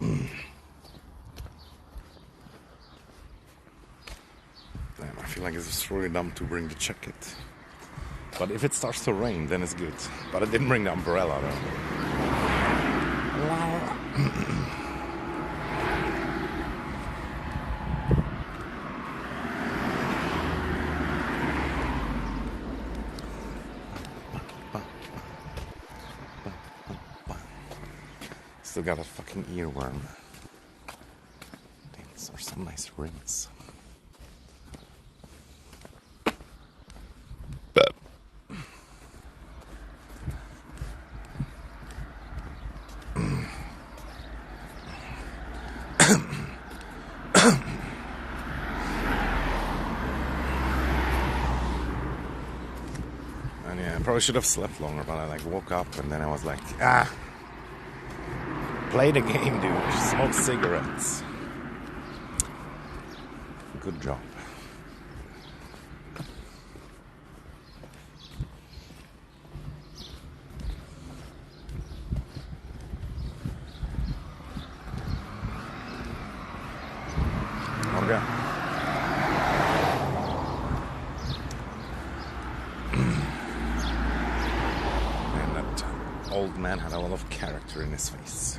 Damn, I feel like it's really dumb to bring the jacket. But if it starts to rain, then it's good. But I didn't bring the umbrella though. Still got a fucking earworm. These are some nice rings. And yeah, I probably should have slept longer, but I like woke up and then I was like, play the game, dude. Smoke cigarettes. Good job. Okay. And that old man had a lot of character in his face.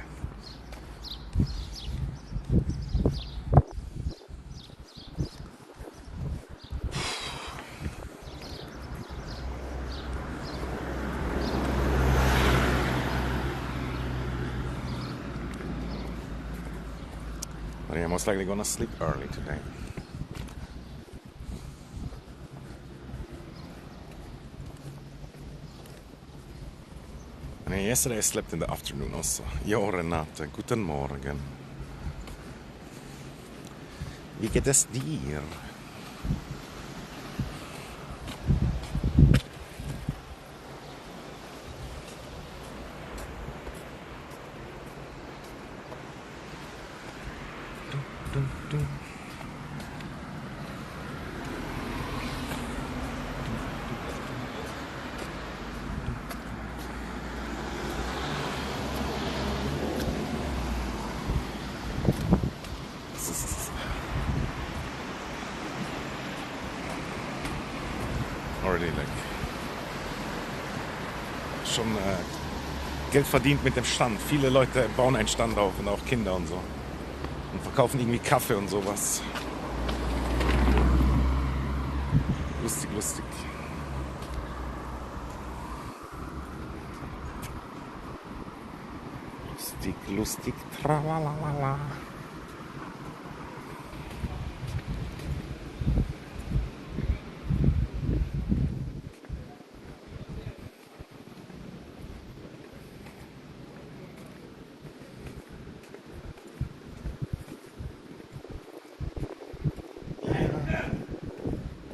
But yeah, most likely gonna sleep early today. And yeah, yesterday I slept in the afternoon also. Jo, Renate, guten Morgen. Wie geht es dir? Already like schon Geld verdient mit dem Stand. Viele Leute bauen einen Stand auf und auch Kinder und so. Und verkaufen irgendwie Kaffee und sowas. Lustig, lustig. Lustig, lustig, tralalala.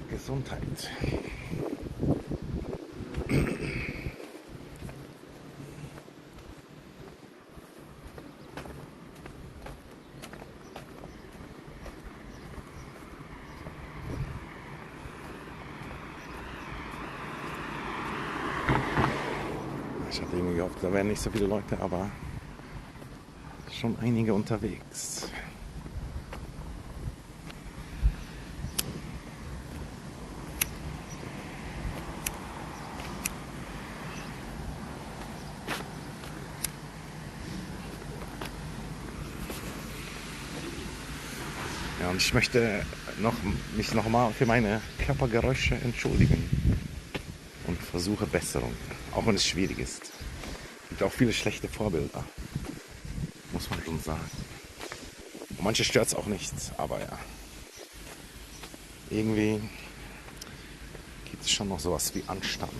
Gesundheit. Ich hatte irgendwie gehofft, da wären nicht so viele Leute, aber schon einige unterwegs. Ja, und ich möchte mich nochmal für meine Körpergeräusche entschuldigen und versuche Besserung, auch wenn es schwierig ist. Es gibt auch viele schlechte Vorbilder, muss man schon sagen. Und manche stört es auch nicht, aber ja. Irgendwie gibt es schon noch sowas wie Anstand.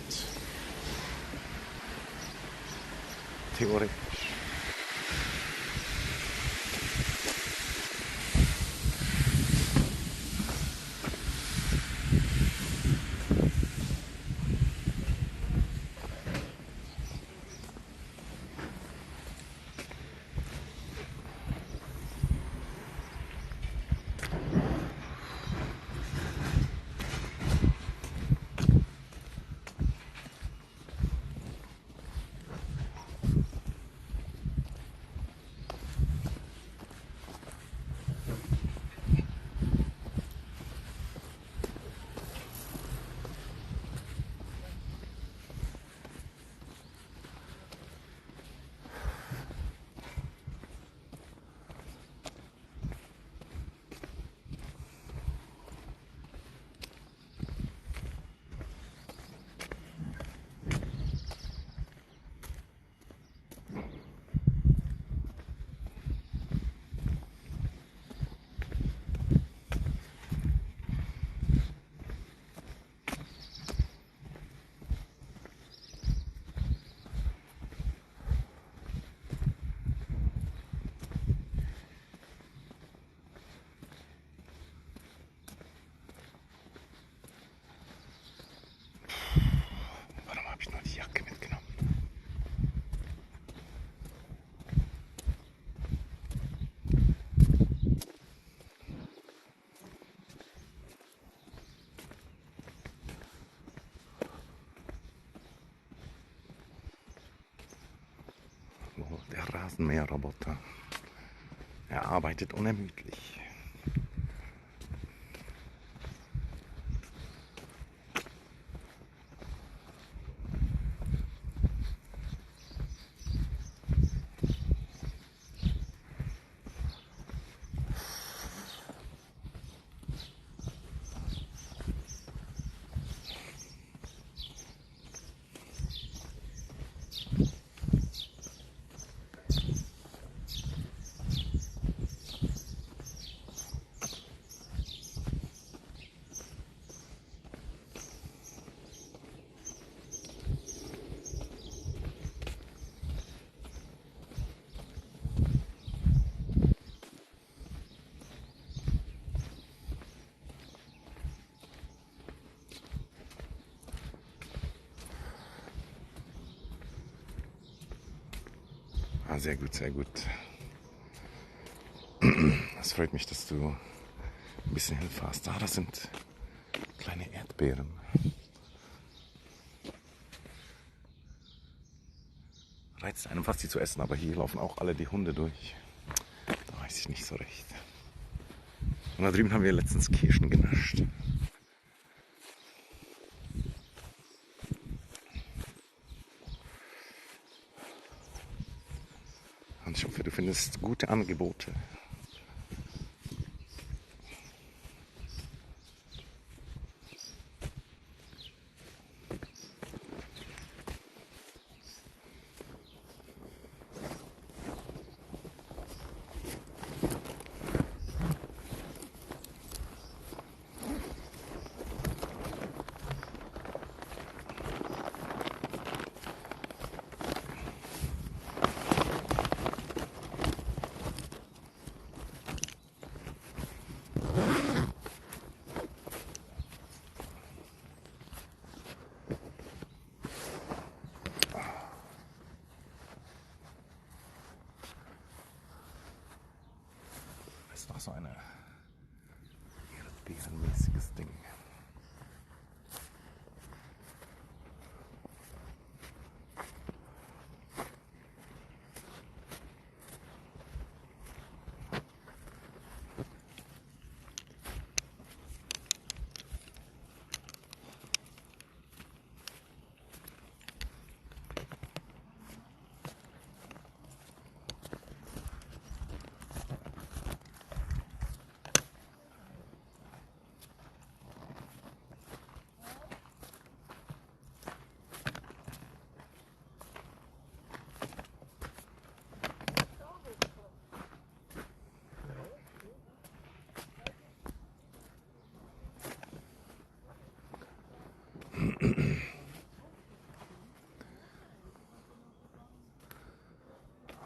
Theoretisch. Rasenmäherroboter. Er arbeitet unermüdlich. Ah, sehr gut, sehr gut. Es freut mich, dass du ein bisschen Hilfe hast. Ah, das sind kleine Erdbeeren. Reizt einem fast, die zu essen, aber hier laufen auch alle die Hunde durch. Da weiß ich nicht so recht. Und da drüben haben wir letztens Kirschen genascht. Und ich hoffe, du findest gute Angebote. Das ist doch so ein erdbeerenmäßiges Ding.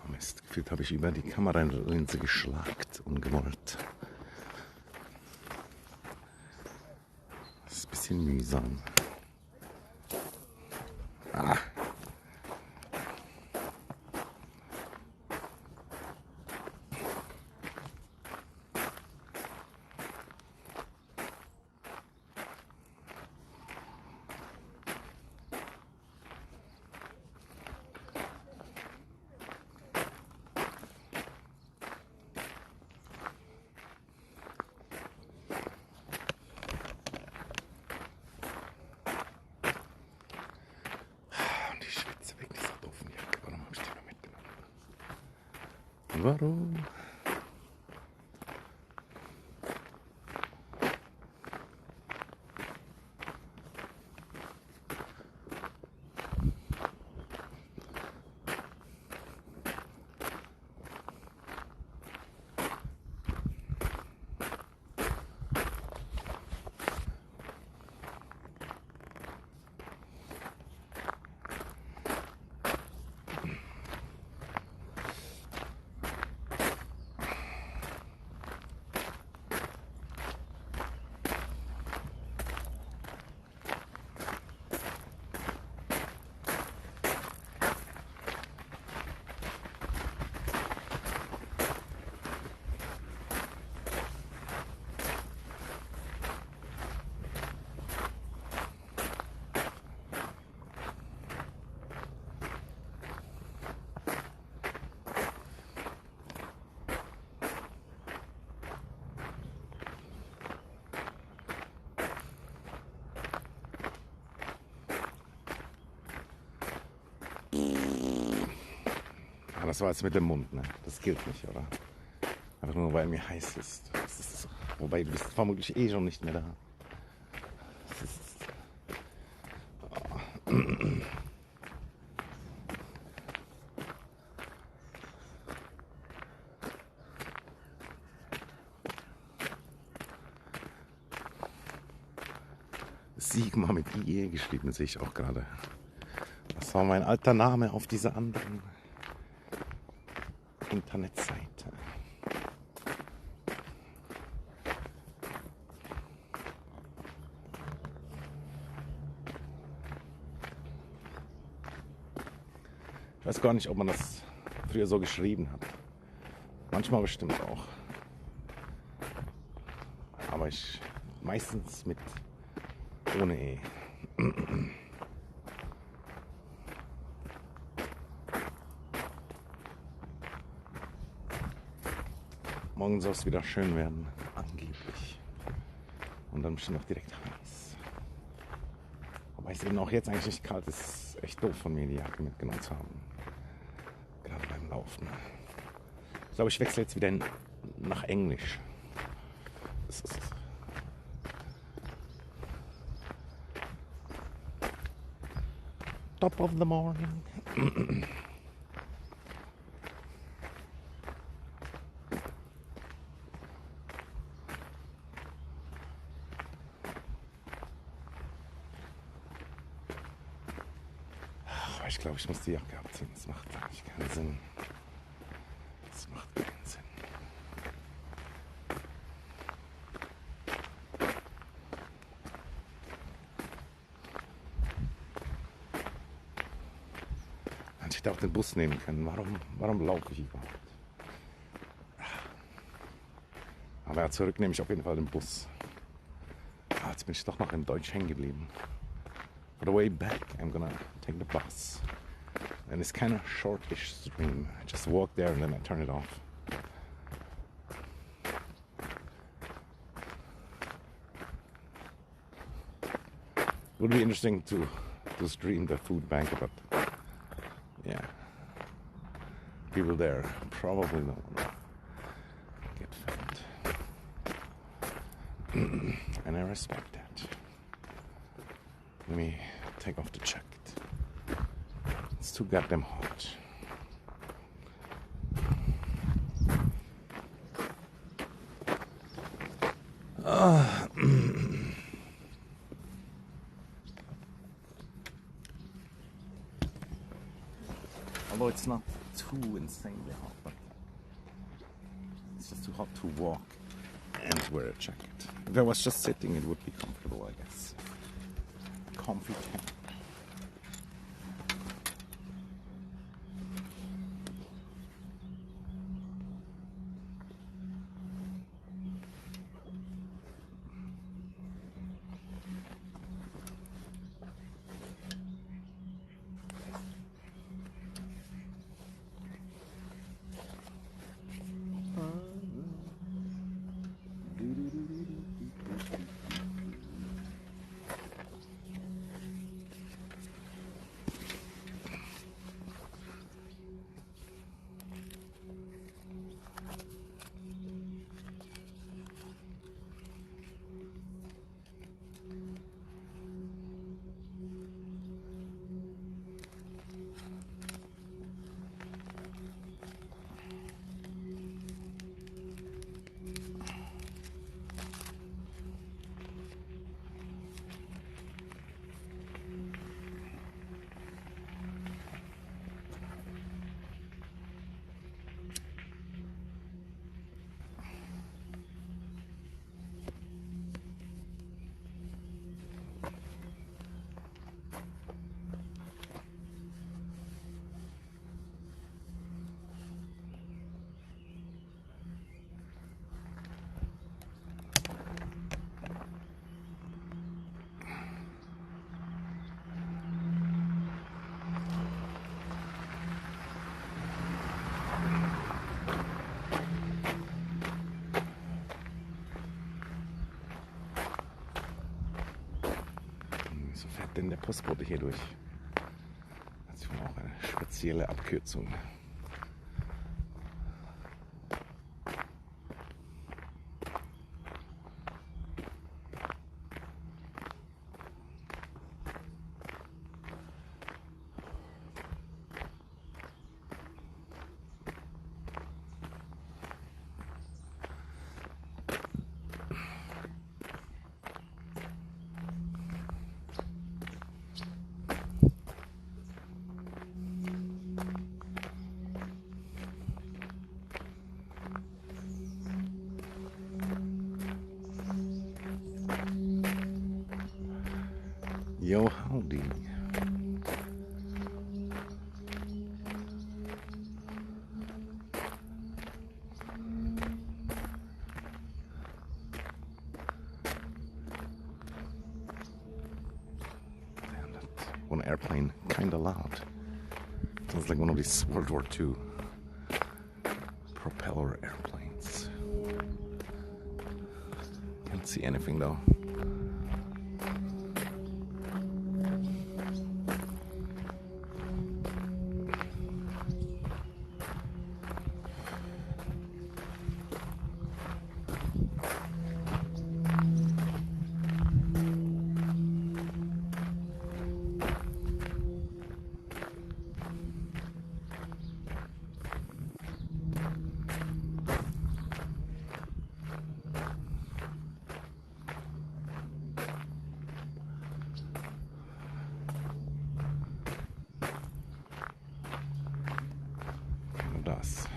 Mist, gefühlt habe ich über die Kameralinse geschlagt, ungewollt. Das ist ein bisschen mühsam. Ah. Warum? das war jetzt mit dem Mund, ne? Das gilt nicht, oder? Einfach nur, weil mir heiß ist. Wobei, du bist vermutlich eh schon nicht mehr da. Das ist, Sigma mit IE geschrieben, sehe ich auch gerade. Das war mein alter Name auf dieser anderen Internetseite. Ich weiß gar nicht, ob man das früher so geschrieben hat. Manchmal bestimmt auch. Aber ich meistens mit ohne E. Morgen soll es wieder schön werden, angeblich. Und dann bestimmt auch direkt heiß. Wobei es eben auch jetzt eigentlich nicht kalt ist. Es ist echt doof von mir, die Jacke mitgenommen zu haben. Gerade beim Laufen. Ich glaube, ich wechsle jetzt wieder nach Englisch. Das ist top of the morning. Aber ich glaube, ich muss die Jacke abziehen. Das macht eigentlich keinen Sinn. Das macht keinen Sinn. Ich hätte auch den Bus nehmen können. Warum laufe ich überhaupt? Aber ja, zurück nehme ich auf jeden Fall den Bus. Jetzt bin ich doch noch in Deutsch hängen geblieben. For the way back, I'm gonna take the bus. And it's kind of shortish stream. I just walk there and then I turn it off. Would be interesting to stream the food bank, but yeah, people there probably don't want to get fed. And I respect that. Let me take off the jacket. It's too goddamn hot. Although it's not too insanely hot, but it's just too hot to walk and wear a jacket. If I was just sitting, it would be comfortable, I guess. Comfy tent. So fährt denn der Postbote hier durch? Das ist wohl auch eine spezielle Abkürzung. Yo, howdy. Damn, that one airplane kinda loud. Sounds like one of these World War II propeller airplanes. Can't see anything though. It does.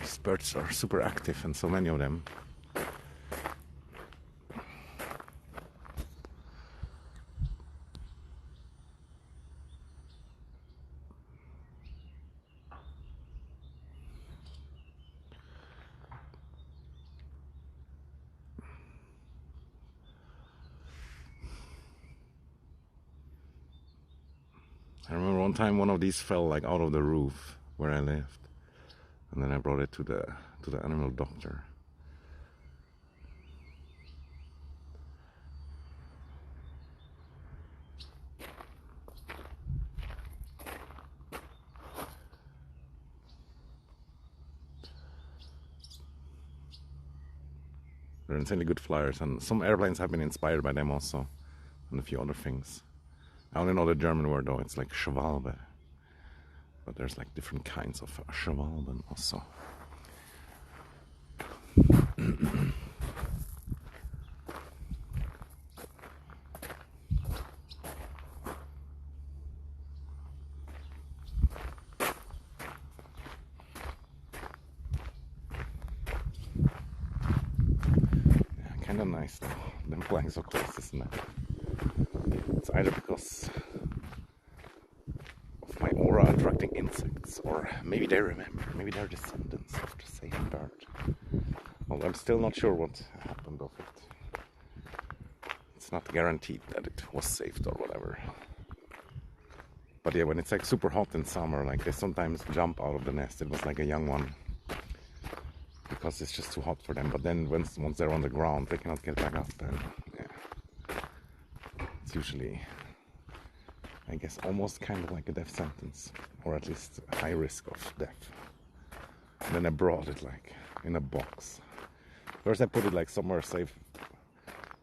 These birds are super active, and so many of them. I remember one time one of these fell like out of the roof where I lived, and then I brought it to the animal doctor. They're insanely good flyers, and some airplanes have been inspired by them also, and a few other things. I only know the German word though, it's like Schwalbe. But there's like different kinds of Schwalben also. Yeah, kinda nice though, them flying so close, isn't it? It's either because of my aura attracting insects, or maybe they remember, maybe they're descendants of the same bird. Well, I'm still not sure what happened of it. It's not guaranteed that it was saved or whatever. But yeah, when it's like super hot in summer, like they sometimes jump out of the nest. It was like a young one, because it's just too hot for them. But then once they're on the ground, they cannot get back up, and yeah, it's usually, I guess, almost kind of like a death sentence, or at least a high risk of death. And then I brought it like in a box. First I put it like somewhere safe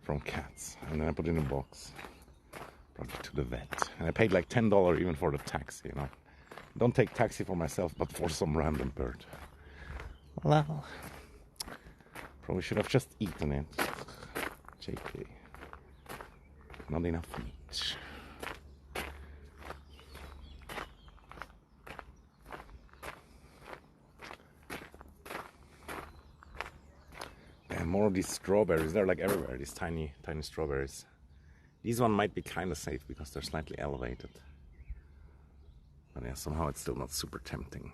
from cats, and then I put it in a box, brought it to the vet, and I paid like $10 even for the taxi, you know. Don't take taxi for myself, but for some random bird. Well, probably should have just eaten it. JK. Not enough meat. And more of these strawberries. They're like everywhere, these tiny, tiny strawberries. These one might be kind of safe because they're slightly elevated. But yeah, somehow it's still not super tempting.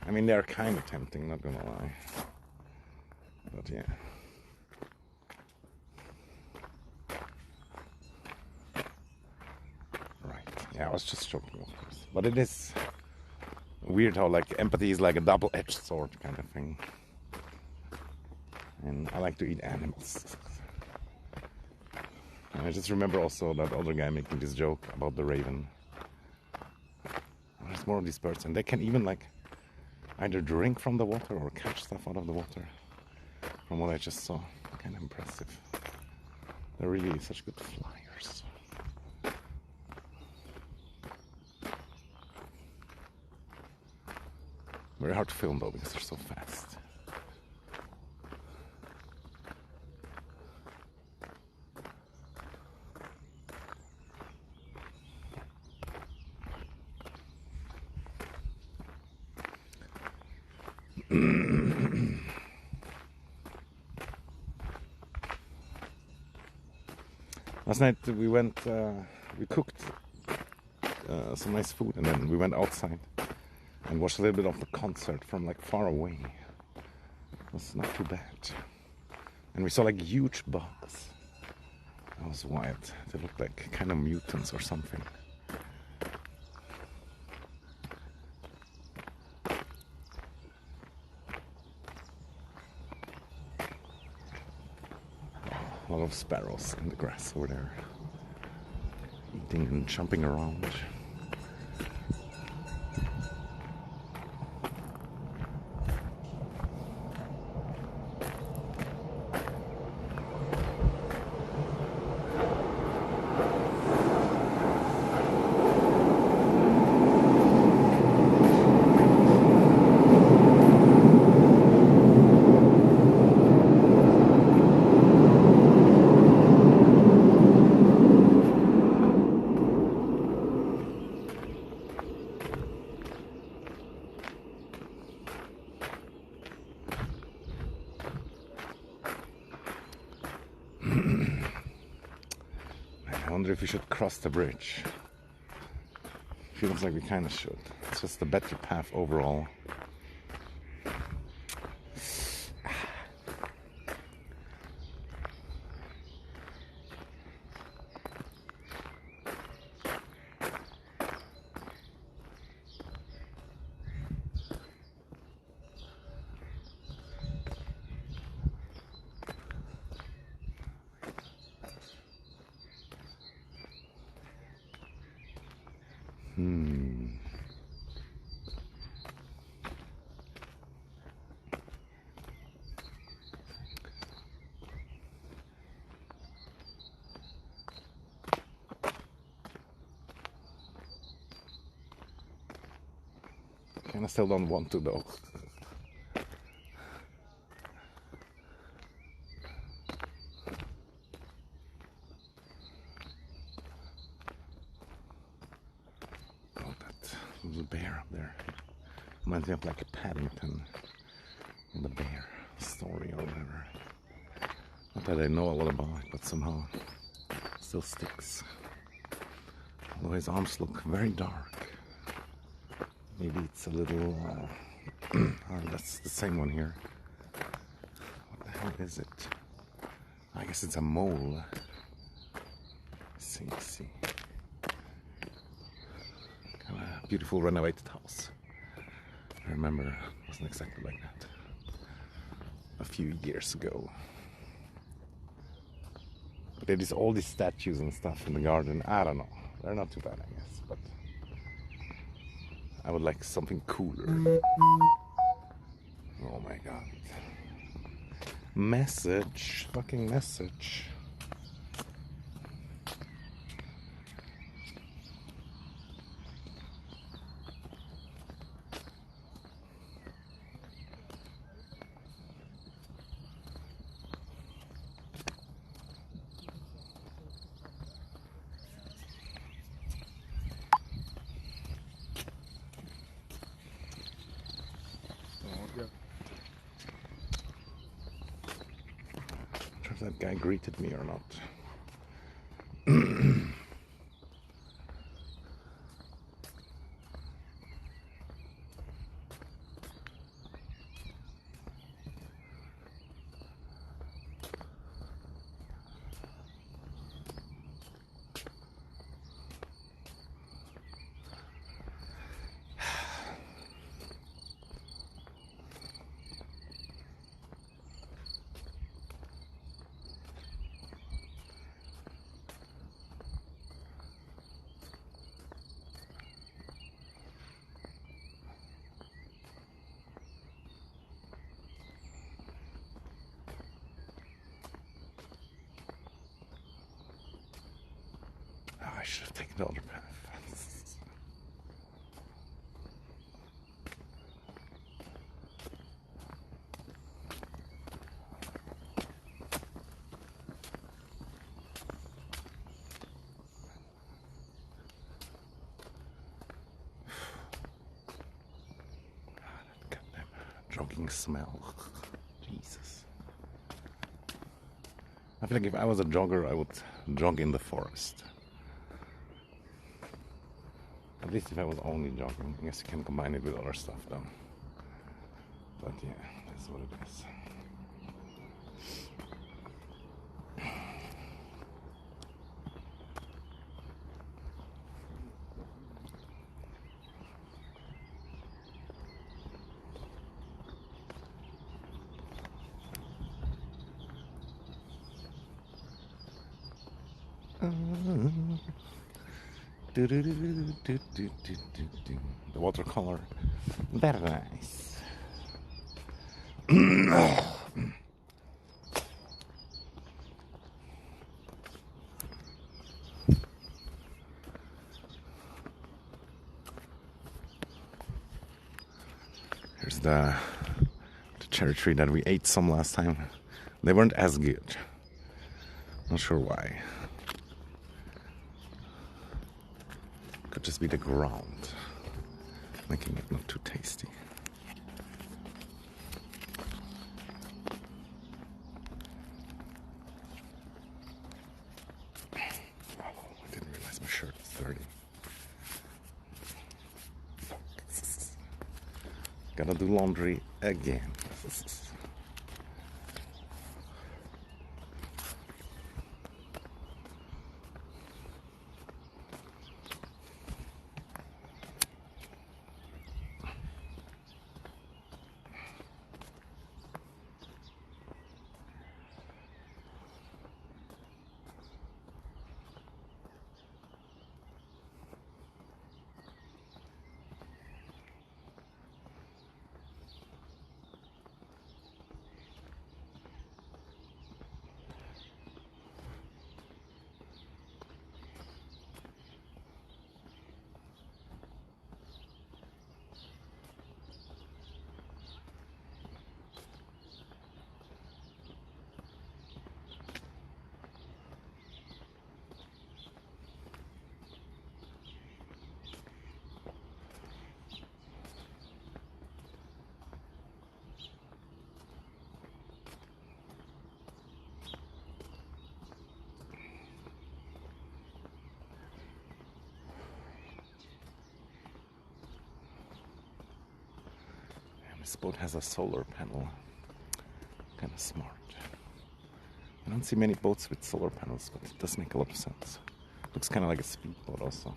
I mean, they're kind of tempting, not gonna lie. But yeah. Right. Yeah, I was just joking, of course. But it is weird how like empathy is like a double-edged sword kind of thing. And I like to eat animals. And I just remember also that other guy making this joke about the raven. There's more of these birds, and they can even like either drink from the water or catch stuff out of the water. From what I just saw, kind of impressive. They're really such good flyers. Very hard to film though because they're so fast. Last night we went, we cooked some nice food, and then we went outside and watched a little bit of the concert from like far away. It was not too bad. And we saw like huge bugs. That was wild. They looked like kind of mutants or something. A lot of sparrows in the grass over there, eating and jumping around. I wonder if we should cross the bridge. Feels like we kind of should. It's just a better path overall. And I still don't want to though. Oh, that little bear up there. Reminds me of like Paddington in the bear story or whatever. Not that I know a lot about it, but somehow it still sticks. Although his arms look very dark. Maybe it's a little, oh, that's the same one here. What the hell is it? I guess it's a mole. Let's see. Kind of a beautiful renovated house. I remember it wasn't exactly like that a few years ago. But there is all these statues and stuff in the garden. I don't know. They're not too bad, I guess, but I would like something cooler. Oh my god. Message. Fucking message. If that guy greeted me or not. I should have taken the other path. jogging smell. Jesus. I feel like if I was a jogger, I would jog in the forest. At least if I was only jogging. I guess you can combine it with other stuff though. But yeah, that's what it is. The watercolor, very nice. Here's the cherry tree that we ate some last time. They weren't as good. Not sure why. Could just be the ground, making it not too tasty. Oh, I didn't realize my shirt was dirty. Gotta do laundry again. This boat has a solar panel. Kind of smart. I don't see many boats with solar panels, but it does make a lot of sense. Looks kind of like a speedboat also.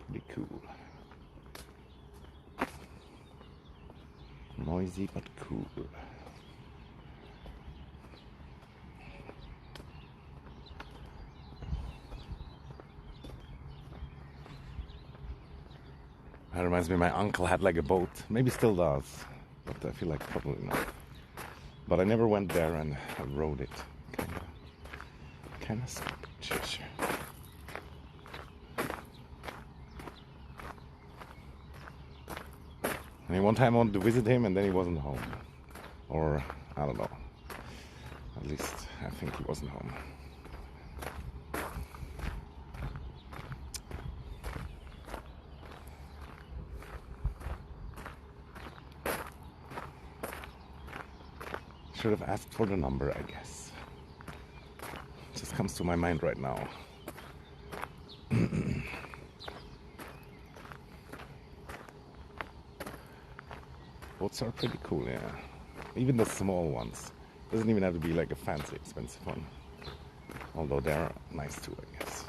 Pretty cool. Noisy but cool. That reminds me, my uncle had like a boat. Maybe still does, but I feel like probably not. But I never went there and rode it. Kind of sketchy. And one time I wanted to visit him, and then he wasn't home, or I don't know. At least I think he wasn't home. Should have asked for the number, I guess. It just comes to my mind right now. Boats are pretty cool, yeah. Even the small ones. Doesn't even have to be like a fancy, expensive one. Although they're nice too, I guess.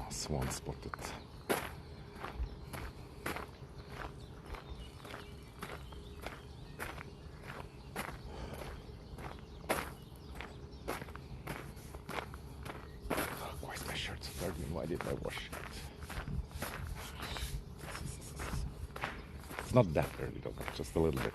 Swan spotted. Why is my shirt so dirty and why did I wash it? It's not that dirty though, just a little bit.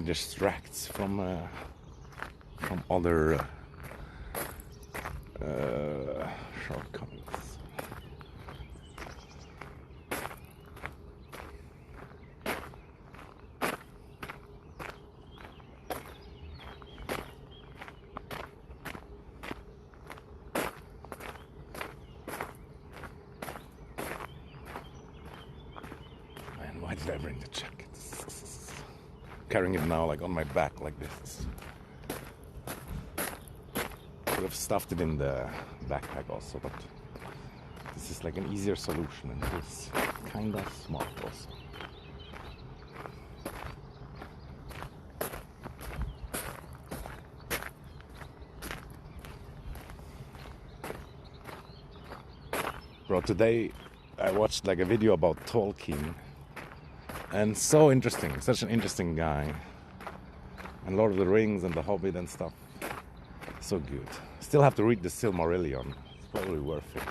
distracts from other shortcomings. Man, why did I bring the jacket? Carrying it now like on my back like this. Could have stuffed it in the backpack also, but this is like an easier solution and it is kinda smart also. Bro, today I watched like a video about Tolkien. And so interesting, such an interesting guy. And Lord of the Rings and The Hobbit and stuff. So good. Still have to read the Silmarillion. It's probably worth it.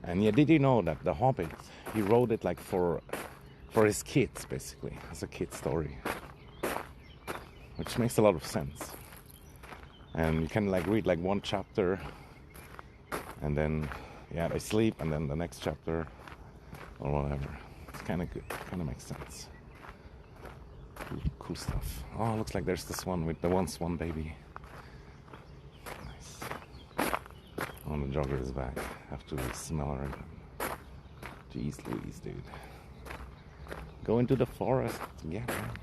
And yeah, did you know that The Hobbit, he wrote it like for his kids, basically, as a kid story. Which makes a lot of sense. And you can like read like one chapter and then, yeah, they sleep and then the next chapter or whatever. It's kind of good. Kind of makes sense. Cool stuff. Oh, looks like there's this one with the one swan baby. Nice. Oh, the jogger is back. Have to smell her again. Jeez Louise, dude. Go into the forest. Yeah, right.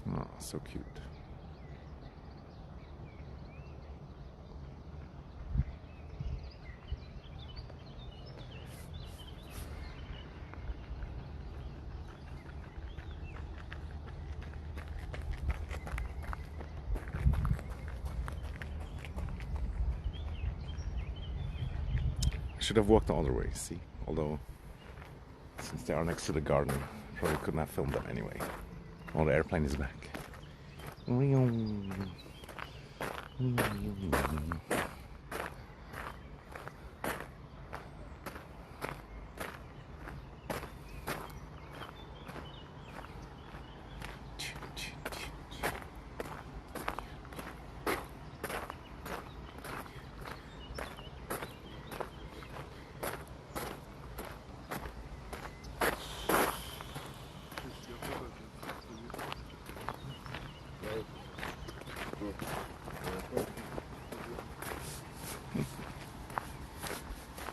Oh, so cute. I should have walked the other way, see? Although, since they are next to the garden, probably couldn't have filmed them anyway. Oh, the airplane is back.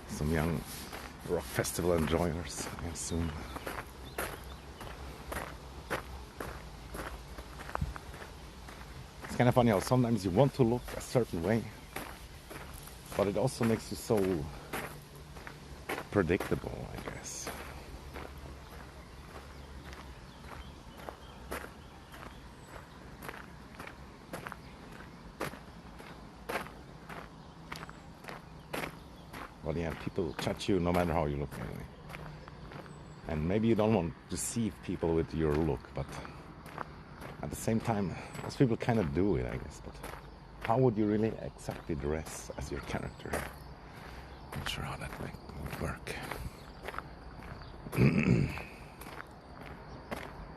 Some young rock festival enjoyers, I assume. It's kind of funny how sometimes you want to look a certain way, but it also makes you so predictable, I guess. But yeah, people judge you no matter how you look anyway. And maybe you don't want to deceive people with your look, but at the same time, most people kind of do it, I guess. But how would you really exactly dress as your character? I'm not sure how that would work.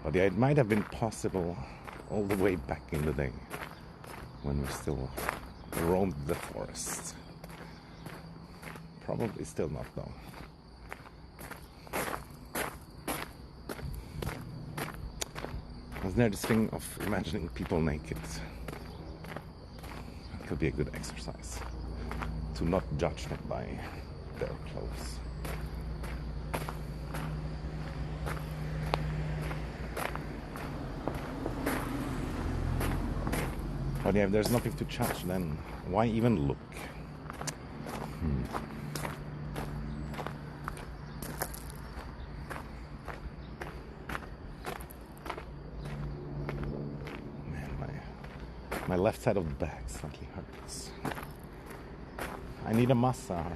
But yeah, it might have been possible all the way back in the day when we still roamed the forest. Probably still not, though. Wasn't there this thing of imagining people naked? That could be a good exercise. To not judge them by their clothes. But yeah, if there's nothing to judge, then why even look? My left side of the back slightly hurts. I need a massage.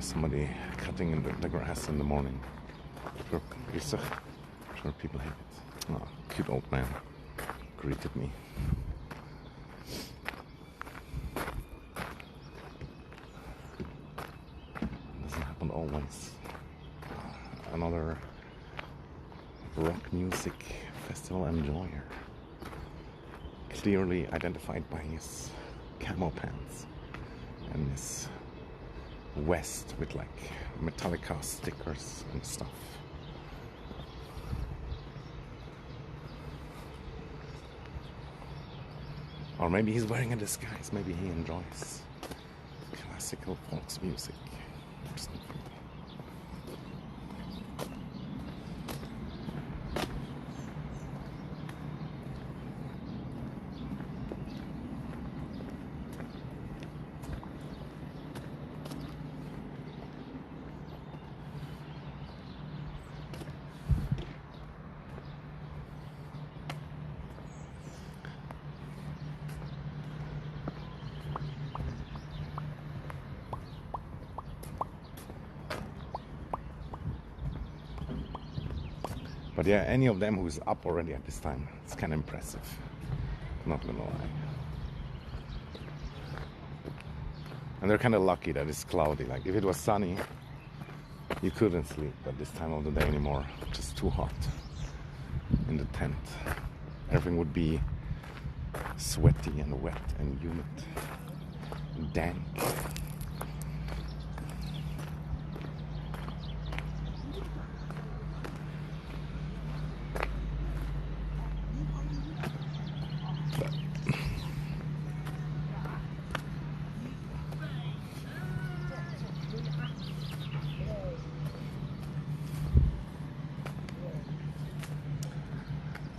somebody cutting in the grass in the morning. Sure, people hate it. Oh, cute old man greeted me. Doesn't happen always. Another rock music festival enjoyer. Clearly identified by his camo pants and his vest with like Metallica stickers and stuff. Or maybe he's wearing a disguise. Maybe he enjoys classical folk music or something. But yeah, any of them who's up already at this time, it's kind of impressive. Not gonna lie. And they're kind of lucky that it's cloudy. Like if it was sunny, you couldn't sleep at this time of the day anymore. Just too hot in the tent. Everything would be sweaty and wet and humid, dank.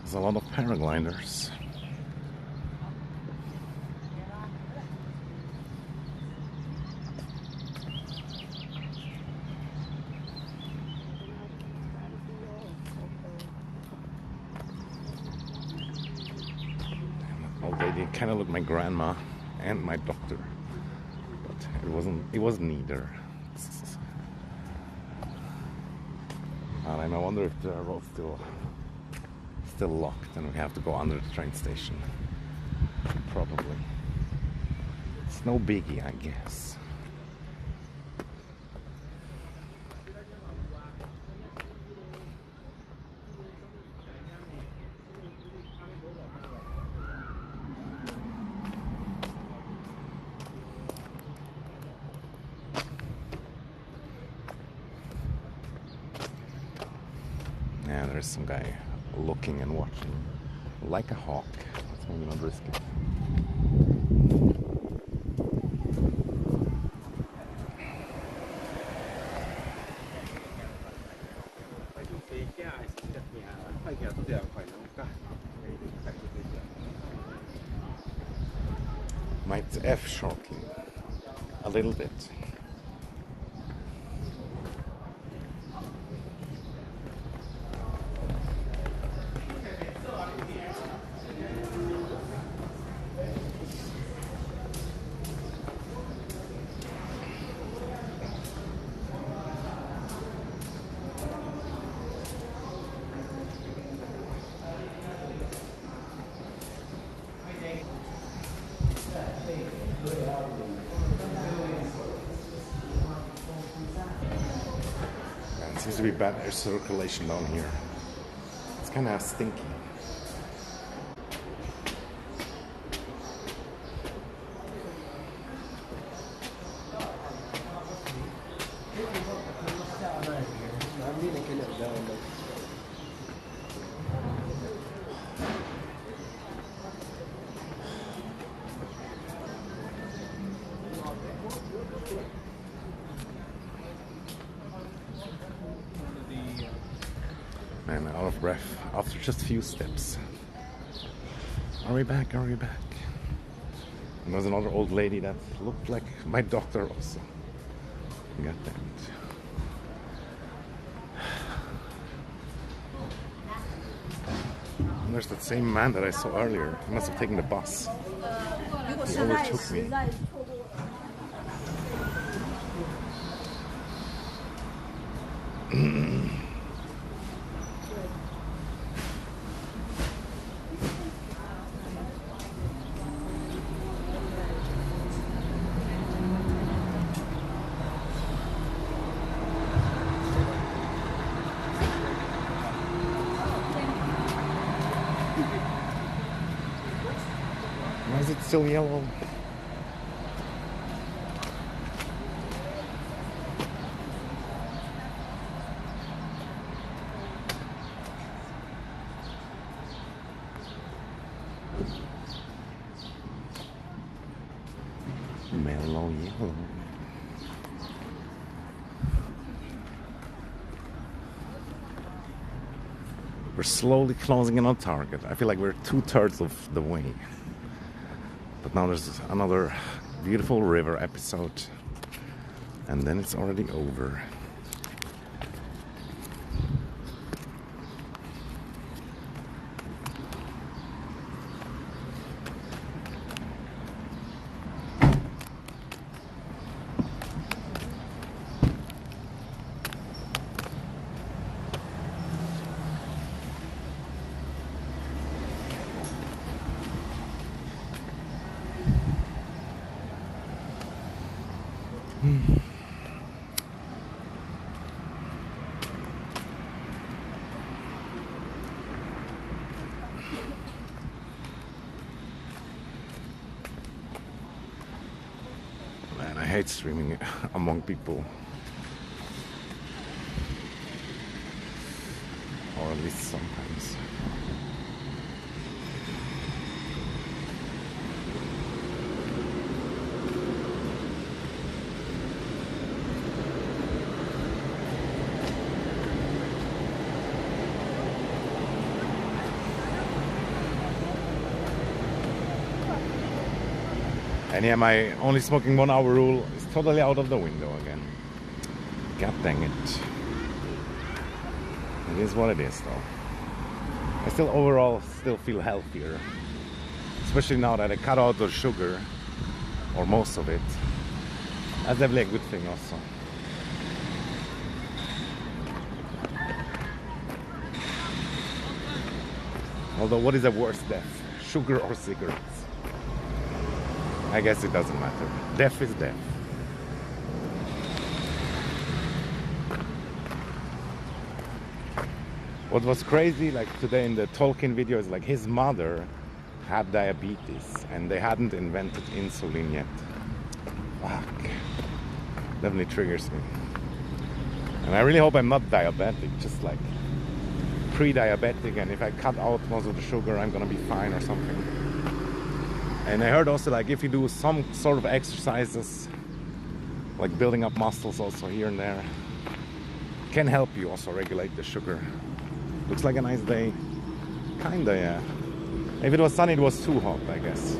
There's a lot of paragliders. Old lady kind of looked my grandma and my doctor, but it wasn't either. And I wonder if the road's still locked and we have to go under the train station. Probably. It's no biggie, I guess. Yeah, there's some guy looking and watching like a hawk. That's maybe not risky. Might F shortly. A little bit. It seems to be bad air circulation down here. It's kind of stinky. Man, out of breath after just a few steps. Are we back? Are we back? And there's another old lady that looked like my doctor also. God damn it. And there's that same man that I saw earlier. He must have taken the bus. He overtook me. Why is it still yellow? Mellow yellow. We're slowly closing in on target. I feel like we're 2/3 of the way. But now there's another beautiful river episode. And then it's already over. Man, I hate streaming among people. Or at least sometimes. And yeah, my only smoking 1 hour rule is totally out of the window again. God dang it. It is what it is though. I still overall feel healthier. Especially now that I cut out the sugar, or most of it. That's definitely a good thing also. Although what is the worst death? Sugar or cigarettes? I guess it doesn't matter. Death is death. What was crazy, like today in the Tolkien video, is like his mother had diabetes and they hadn't invented insulin yet. Fuck. Definitely triggers me. And I really hope I'm not diabetic, just like pre-diabetic, and if I cut out most of the sugar, I'm gonna be fine or something. And I heard also like if you do some sort of exercises, like building up muscles also here and there, can help you also regulate the sugar. Looks like a nice day. Kinda, yeah. If it was sunny, it was too hot, I guess.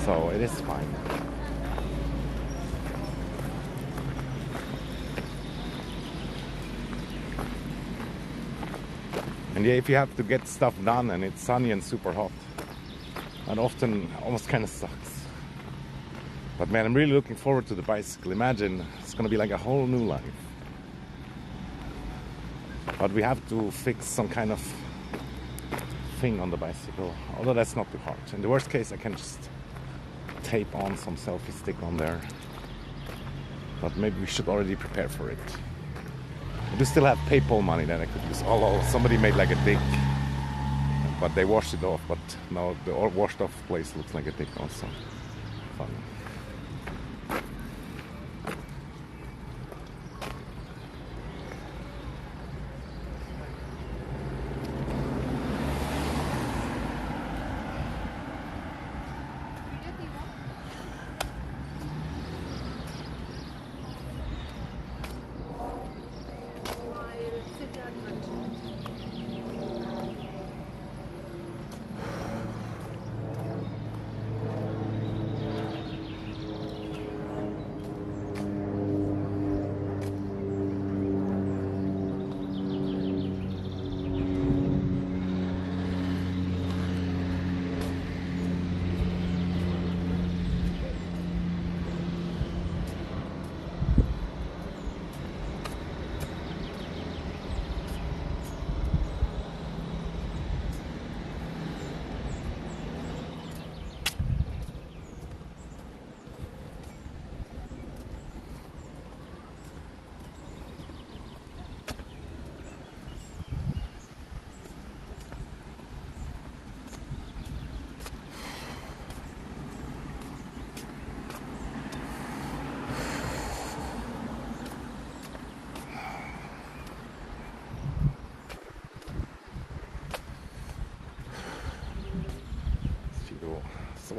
So it is fine. And yeah, if you have to get stuff done and it's sunny and super hot, that often almost kind of sucks. But man, I'm really looking forward to the bicycle. Imagine, it's gonna be like a whole new life. But we have to fix some kind of thing on the bicycle, although that's not too hard. In the worst case, I can just tape on some selfie stick on there. But maybe we should already prepare for it. I do still have PayPal money that I could use. Although somebody made like a dick, but they washed it off. But now the washed off place looks like a dick also. Fun.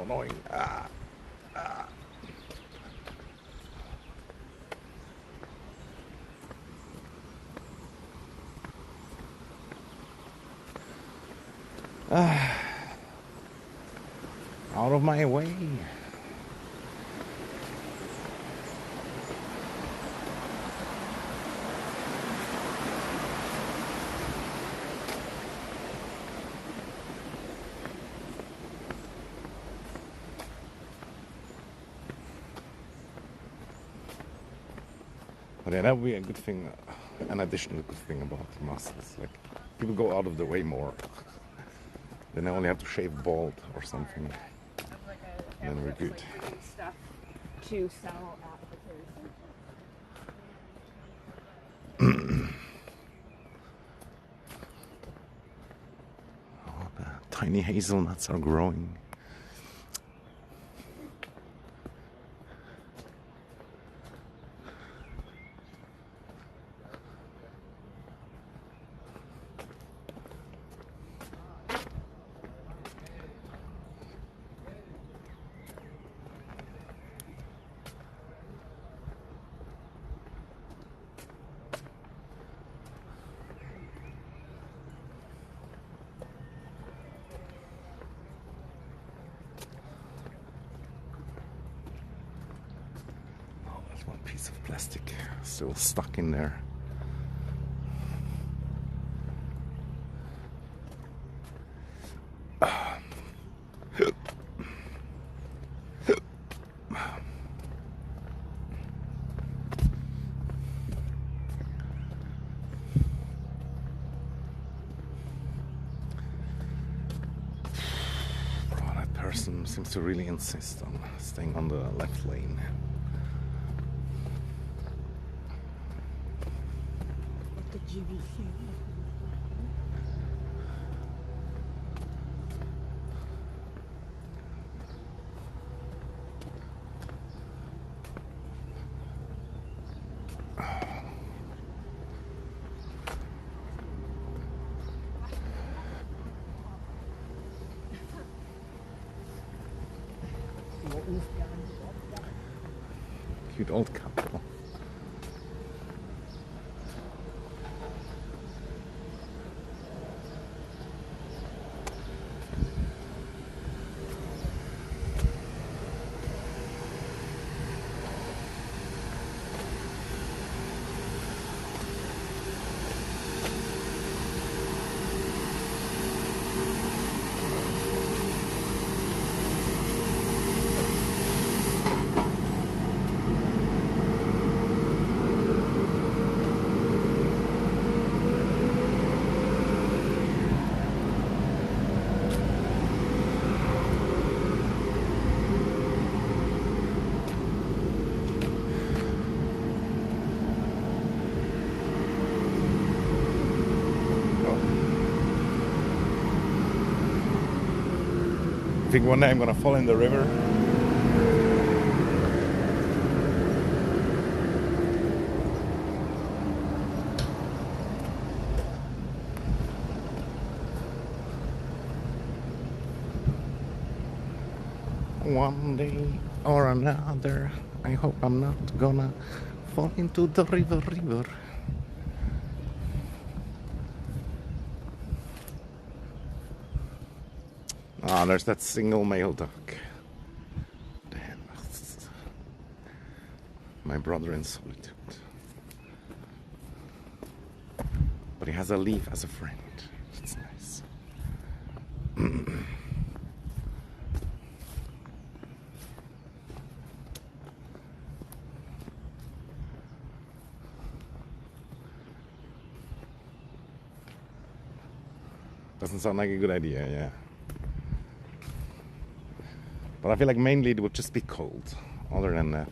annoying. Out of my way. But yeah, that would be a good thing, an additional good thing about the muscles. Like, people go out of the way more. Then I only have to shave bald or something. Like And then we're good. Like stuff to sell at Oh, the tiny hazelnuts are growing. One piece of plastic still stuck in there. Oh, that person seems to really insist on staying on the left lane. the GVC. Cute old couple. I think one day I'm gonna fall in the river. One day or another, I hope I'm not gonna fall into the river. Ah, there's that single male duck. Damn. My brother in solitude. But he has a leaf as a friend. It's nice. Doesn't sound like a good idea, yeah. But I feel like mainly it would just be cold. Other than that,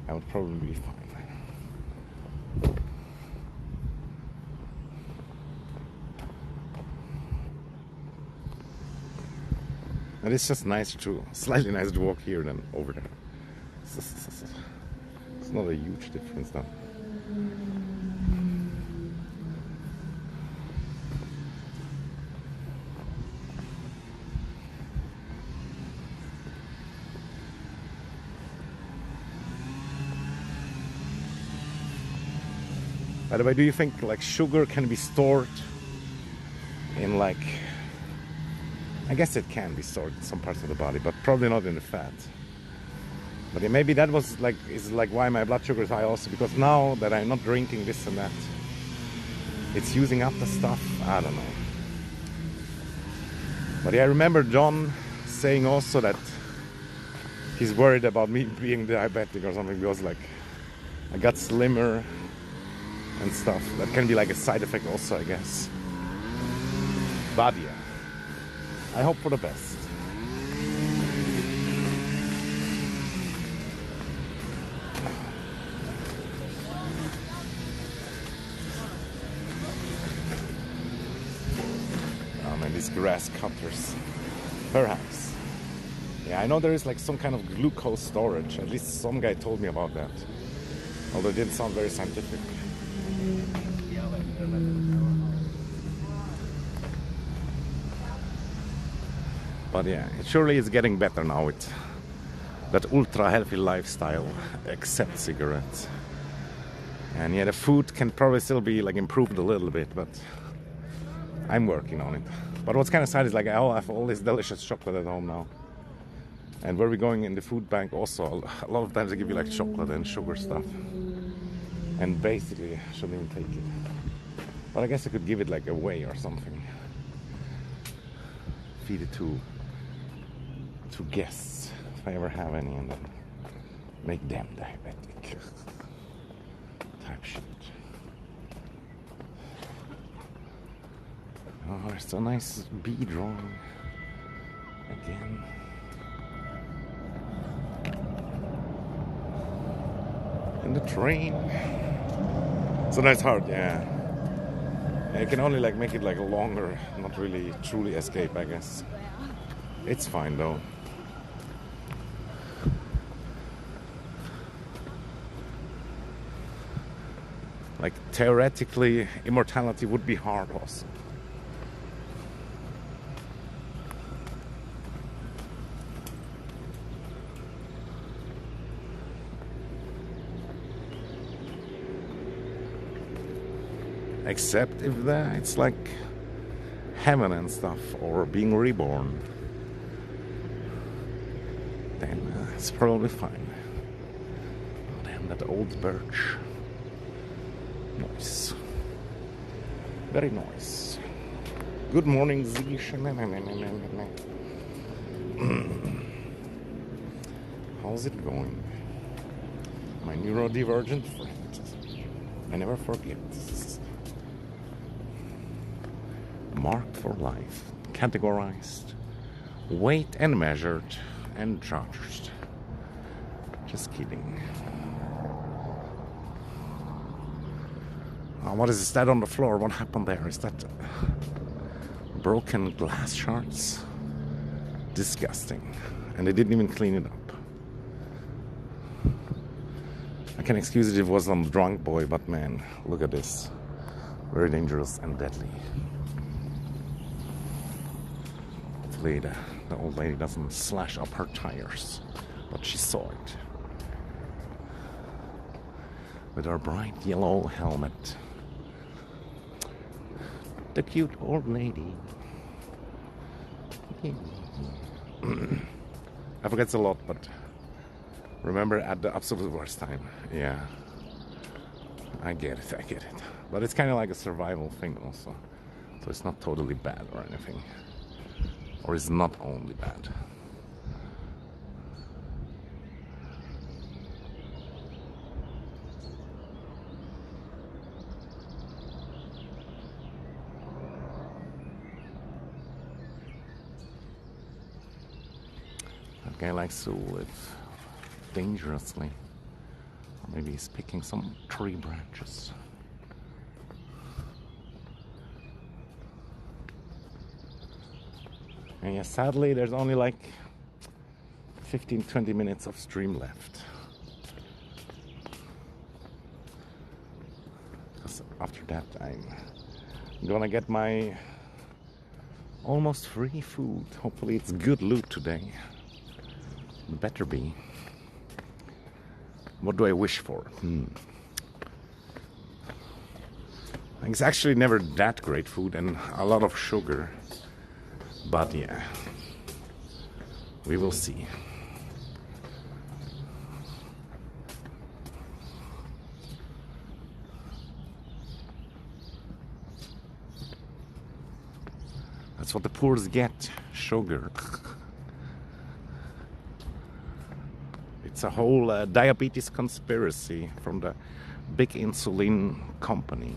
I would probably be fine. And it's just nicer to, slightly nicer to walk here than over there. It's not a huge difference though. By the way, do you think like sugar can be stored in like, I guess it can be stored in some parts of the body, but probably not in the fat. But yeah, maybe that is why my blood sugar is high also, because now that I'm not drinking this and that, it's using up the stuff. I don't know. But yeah, I remember John saying also that he's worried about me being diabetic or something, because like I got slimmer and stuff. That can be like a side effect also, I guess. But yeah, I hope for the best. Oh man, these grass cutters. Perhaps. Yeah, I know there is like some kind of glucose storage. At least some guy told me about that. Although it didn't sound very scientific. But yeah, it surely is getting better now with that ultra healthy lifestyle, except cigarettes. And yeah, the food can probably still be like improved a little bit, but I'm working on it. But what's kind of sad is like I have all this delicious chocolate at home now. And where we're going in the food bank also, a lot of times they give you like chocolate and sugar stuff. And basically, I shouldn't even take it. But I guess I could give it like away or something. Feed it to guests, if I ever have any, and then make them diabetic. Type shit. Oh, it's a nice bee drawing. Again. And the train. So that's hard, yeah. You can only like make it like a longer, not really truly escape, I guess. It's fine though. Like theoretically, immortality would be hard also. Except if it's like heaven and stuff, or being reborn, then it's probably fine. Oh, damn, that old birch. Nice. Very nice. Good morning, Zish. How's it going? My neurodivergent friend. I never forget. Marked for life, categorized, weighed and measured, and judged. Just kidding. Oh, what is that on the floor? What happened there? Is that broken glass shards? Disgusting. And they didn't even clean it up. I can excuse it if it was some drunk boy, but man, look at this. Very dangerous and deadly. Hopefully the old lady doesn't slash up her tires, but she saw it. With her bright yellow helmet. The cute old lady. I forget a lot, but remember at the absolute worst time. Yeah. I get it. But it's kind of like a survival thing also. So it's not totally bad or anything. Or it's not only bad. That guy likes to live dangerously. Or maybe he's picking some tree branches. And yeah, sadly, there's only like 15-20 minutes of stream left. Because after that, I'm gonna get my almost free food. Hopefully, it's good loot today. It better be. What do I wish for? It's actually never that great food and a lot of sugar. But yeah, we will see. That's what the poors get, sugar. It's a whole diabetes conspiracy from the big insulin company.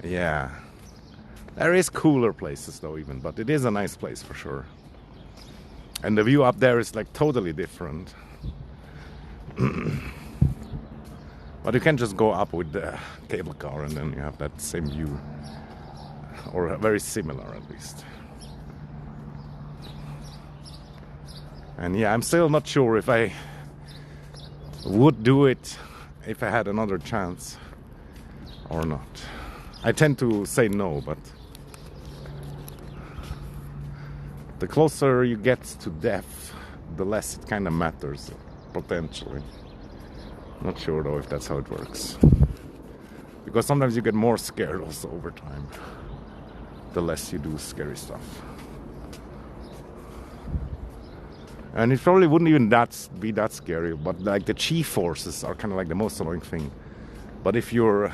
Yeah, there is cooler places though even, but it is a nice place for sure. And the view up there is like totally different. But you can just go up with the cable car and then you have that same view. Or very similar at least. And yeah, I'm still not sure if I would do it if I had another chance or not. I tend to say no, but the closer you get to death, the less it kind of matters, potentially. Not sure though if that's how it works. Because sometimes you get more scared also over time, the less you do scary stuff. And it probably wouldn't even be that scary, but like the chi forces are kind of like the most annoying thing. But if your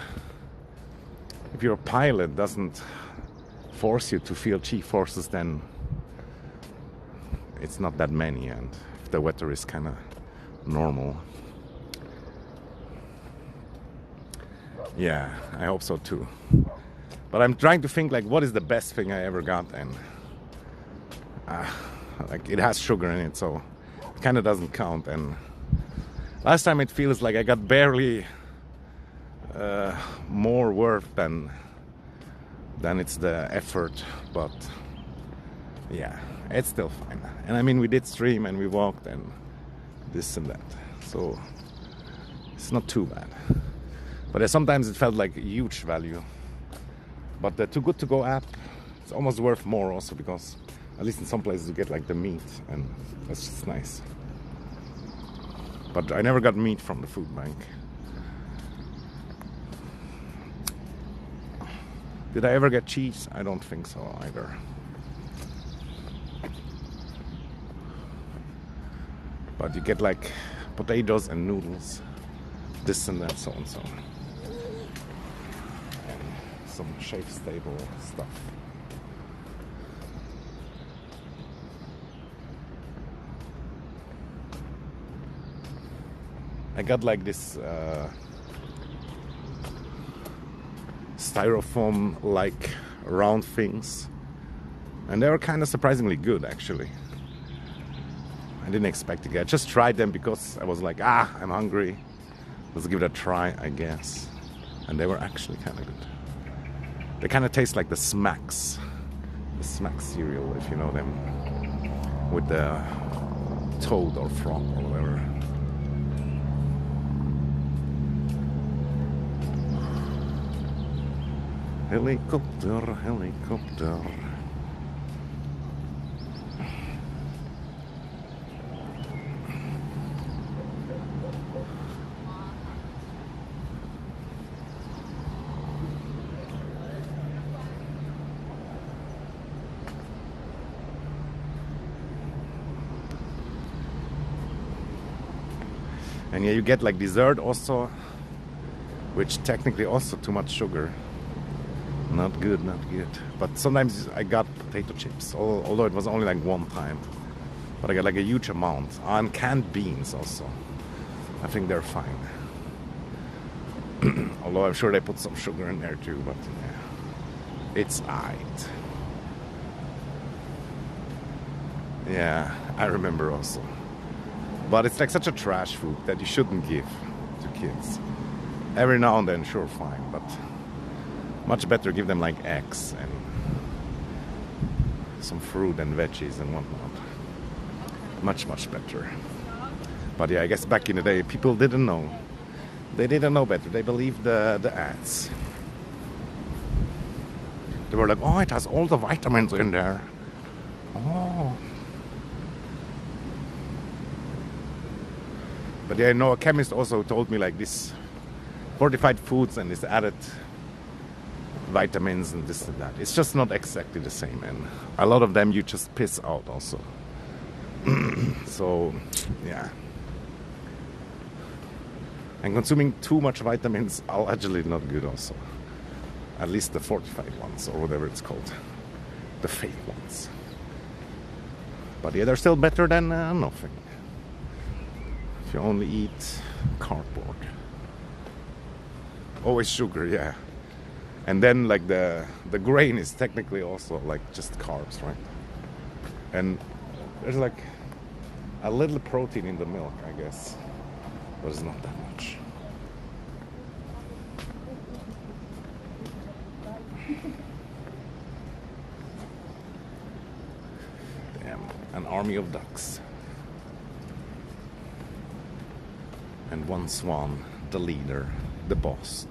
pilot doesn't force you to feel chi forces, then it's not that many, and if the weather is kind of normal. Yeah, I hope so too. But I'm trying to think like what is the best thing I ever got, and like it has sugar in it, so it kind of doesn't count. And last time it feels like I got barely more worth than it's the effort, but yeah, it's still fine. And I mean, we did stream and we walked and this and that, so it's not too bad. But sometimes it felt like a huge value. But the Too Good To Go app, it's almost worth more also, because at least in some places you get like the meat, and that's just nice. But I never got meat from the food bank. Did I ever get cheese? I don't think so either. But you get like potatoes and noodles, this and that, so and so. And some chef's table stuff. I got like this styrofoam like round things, and they were kind of surprisingly good actually. I didn't expect to get. I just tried them because I was like, I'm hungry, let's give it a try, I guess. And they were actually kind of good. They kind of taste like the Smacks cereal, if you know them, with the toad or frog or whatever. Helicopter, helicopter. And yeah, you get like dessert also, which technically also too much sugar. Not good, not good. But sometimes I got potato chips, although it was only like one time. But I got like a huge amount. And canned beans also. I think they're fine. Although I'm sure they put some sugar in there too, but yeah, it's aight. Yeah, I remember also. But it's like such a trash food that you shouldn't give to kids. Every now and then, sure, fine, but much better give them like eggs and some fruit and veggies and whatnot. Much, much better. But yeah, I guess back in the day, people didn't know. They didn't know better. They believed the ads. They were like, oh, it has all the vitamins in there. Oh. But yeah, no, a chemist also told me like this fortified foods and this added vitamins and this and that. It's just not exactly the same, and a lot of them you just piss out also. So, yeah. And consuming too much vitamins are allegedly not good also. At least the fortified ones, or whatever it's called. The fake ones. But yeah, they're still better than nothing. If you only eat cardboard. Always sugar, yeah. And then like the grain is technically also like just carbs, right? And there's like a little protein in the milk, I guess. But it's not that much. Damn, an army of ducks. And one swan, the leader, the boss.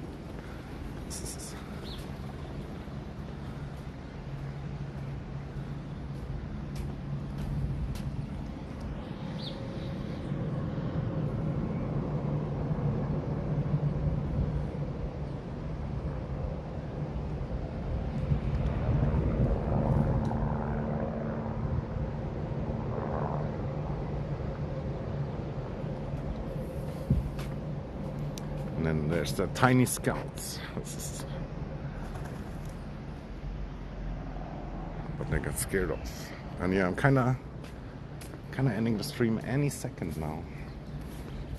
And then there's the tiny scouts. But they got scared off. And yeah, I'm kinda ending the stream any second now.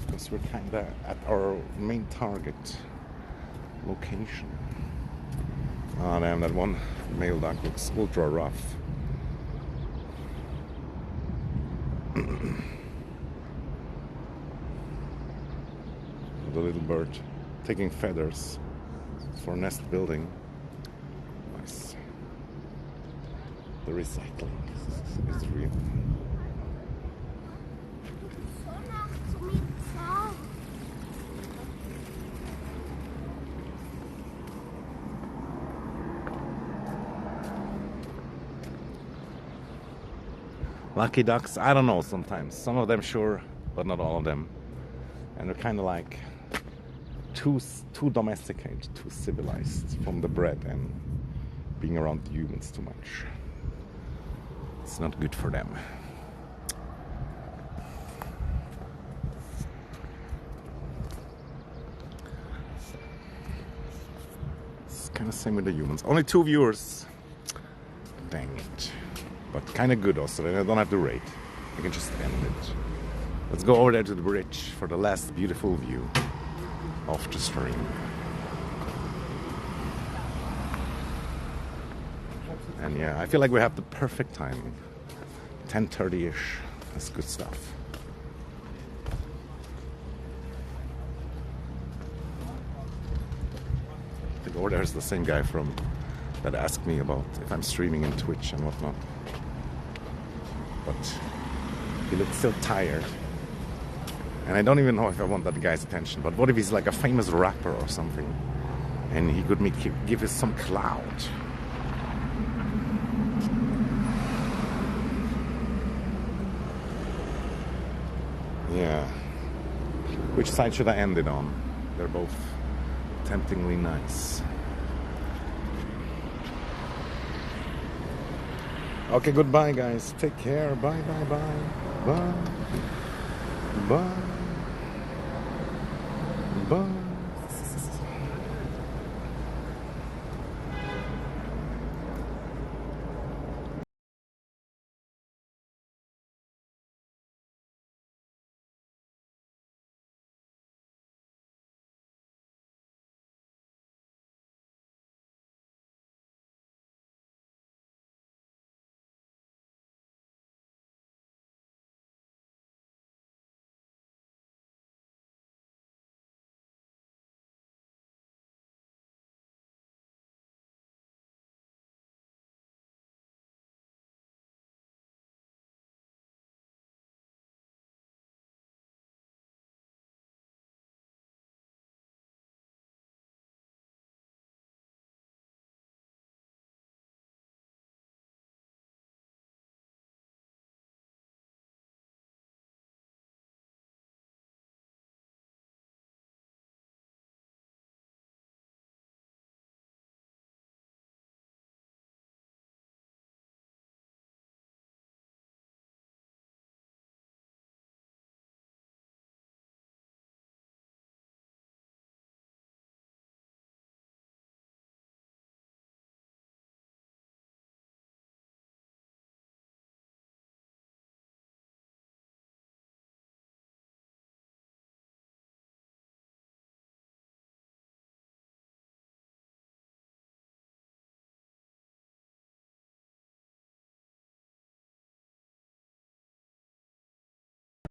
Because we're kinda at our main target location. Oh damn, that one male duck looks ultra rough. The little bird taking feathers for nest building. Nice. The recycling is real. Lucky ducks, I don't know sometimes. Some of them sure, but not all of them. And they're kind of like too domesticated, too civilized from the bred and being around humans too much. It's not good for them. It's kind of same with the humans. Only 2 viewers. Dang it. But kind of good also. Then I don't have to rate. I can just end it. Let's go over there to the bridge for the last beautiful view of the stream. And yeah, I feel like we have the perfect timing. 10:30-ish. That's good stuff. I think over there is the same guy from that asked me about if I'm streaming in Twitch and whatnot. But he looks so tired. And I don't even know if I want that guy's attention. But what if he's like a famous rapper or something? And he could give us some clout. Yeah. Which side should I end it on? They're both temptingly nice. Okay, goodbye guys. Take care. Bye, bye, bye. Bye. Bye. Bye.